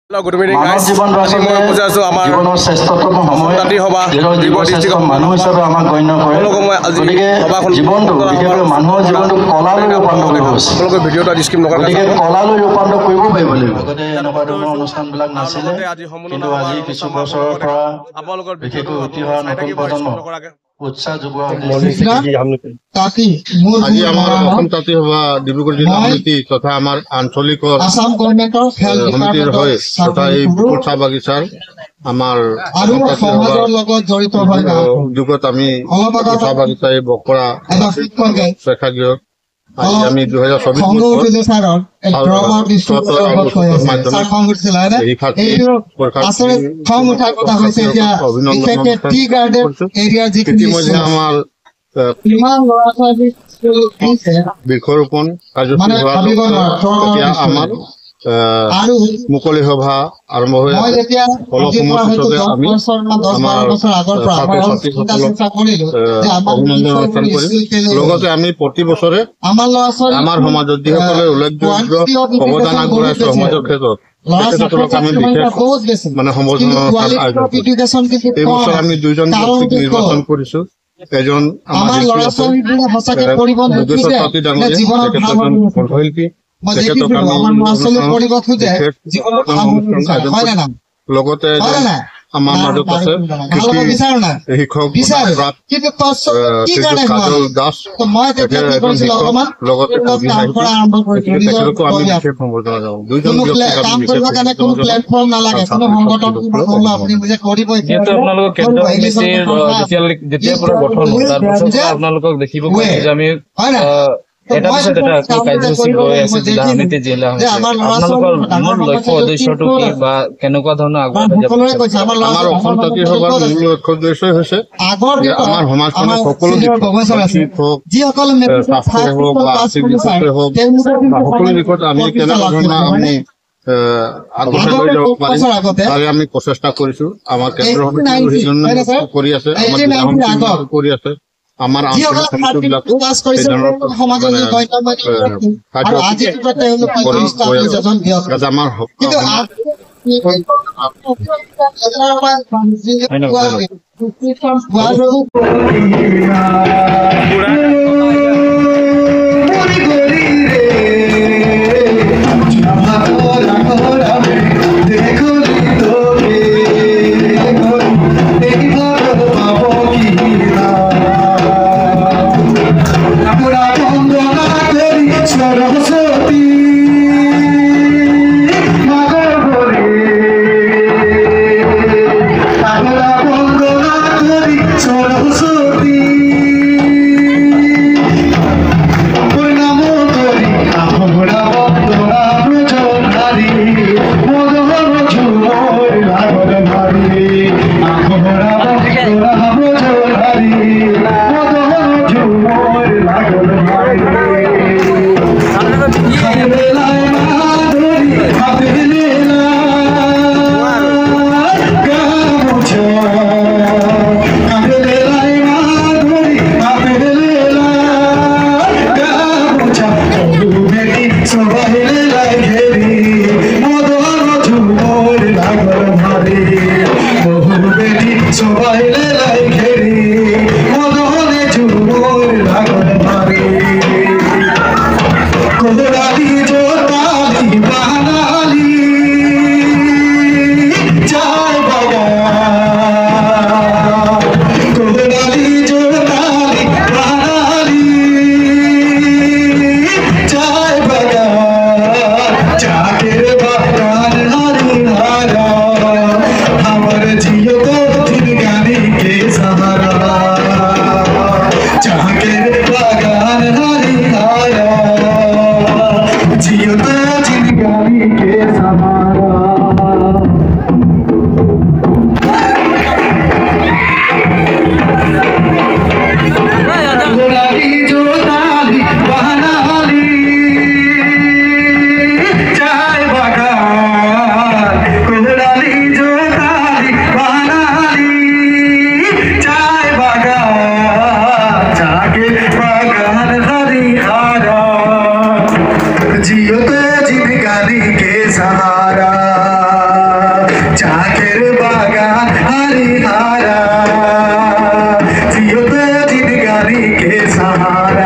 Good evening, guys. জীবন জীবনৰ শ্ৰেষ্ঠতম সময় জীৱ মানুহ হিচাপে আমাক গণ্য কৰে গতিকে জীৱনটো বিশেষকৈ মানুহৰ জীৱনটো কলালৈ ৰূপান্তৰ কৰিব গতিকে কলালৈ ৰূপান্তৰ কৰিব পাৰিব লাগিব লগতে এনেকুৱা ধৰণৰ অনুষ্ঠানবিলাক নাছিলে কিন্তু আজি কিছু বছৰৰ পৰা আপোনালোকৰ বিশেষকৈ উঠি অহা নতুন প্ৰজন্ম উৎসাহ যোগোৱা আজি আমাৰ অসম তাঁতী সভা ডিব্ৰুগড় জিলা সমিতি তথা আমাৰ আঞ্চলিক সমিতিৰ হৈ তথা এই চাহ বাগিচাৰ আমাৰ উদ্যোগত আমি চাহ বাগিচা এই বকৰা প্ৰেক্ষাগৃহত আজি আমি 2024 আমাৰ বৃক্ষৰোপণ কাৰ্যসূচী হোৱা আমাৰ মুকলি সভা আৰম্ভ হৈ আছে অলপ সময়ৰ পিছতে আমি আমাৰ অভিনন্দন অনুষ্ঠান কৰিম লগতে আমি প্ৰতি বছৰে আমাৰ সমাজত যিসকলে উল্লেখযোগ্য অৱদান আগবঢ়াইছে সমাজৰ ক্ষেত্ৰত তেখেতসকলক আমি বিশেষ মানে সম্বৰ্ধনা এই বছৰ আমি দুইজন ব্যক্তিক নিৰ্বাচন কৰিছো এজন আমাৰ কণ্ঠশিল্পী লগতে আমাৰ মাজত আছে শিক্ষক কাজল দাস লগতে তেখেতকো আমি বিশেষ সম্বৰ্ধনা জনাওঁ দুইজন আপোনালোকক দেখিব যে আমি এটা পিছত এটা কাৰ্যসূচী হৈ আছে জিলা সমিতি জিলা আপোনালোকৰ মূল লক্ষ্য উদ্দেশ্যটো কি বা কেনেকুৱা ধৰণৰ আমাৰ অসম তাঁতী সভাৰ মূল লক্ষ্য উদ্দেশ্য হৈছে আমাৰ সমাজখনৰ সকলো হওক বা আৰ্থিক দিশতে হওক সকলো দিশত আমি কেনেধৰণৰ আমি আগবঢ়াই লৈ যাব পাৰিম তাৰে আমি প্ৰচেষ্টা কৰিছো আমাৰ কেন্দ্ৰ সমিতি কৰি আছে আমাৰ জিলা সমিতি কৰি আছে আমাৰ আঞ্চলিক সমিতিবিলাকো के सहारे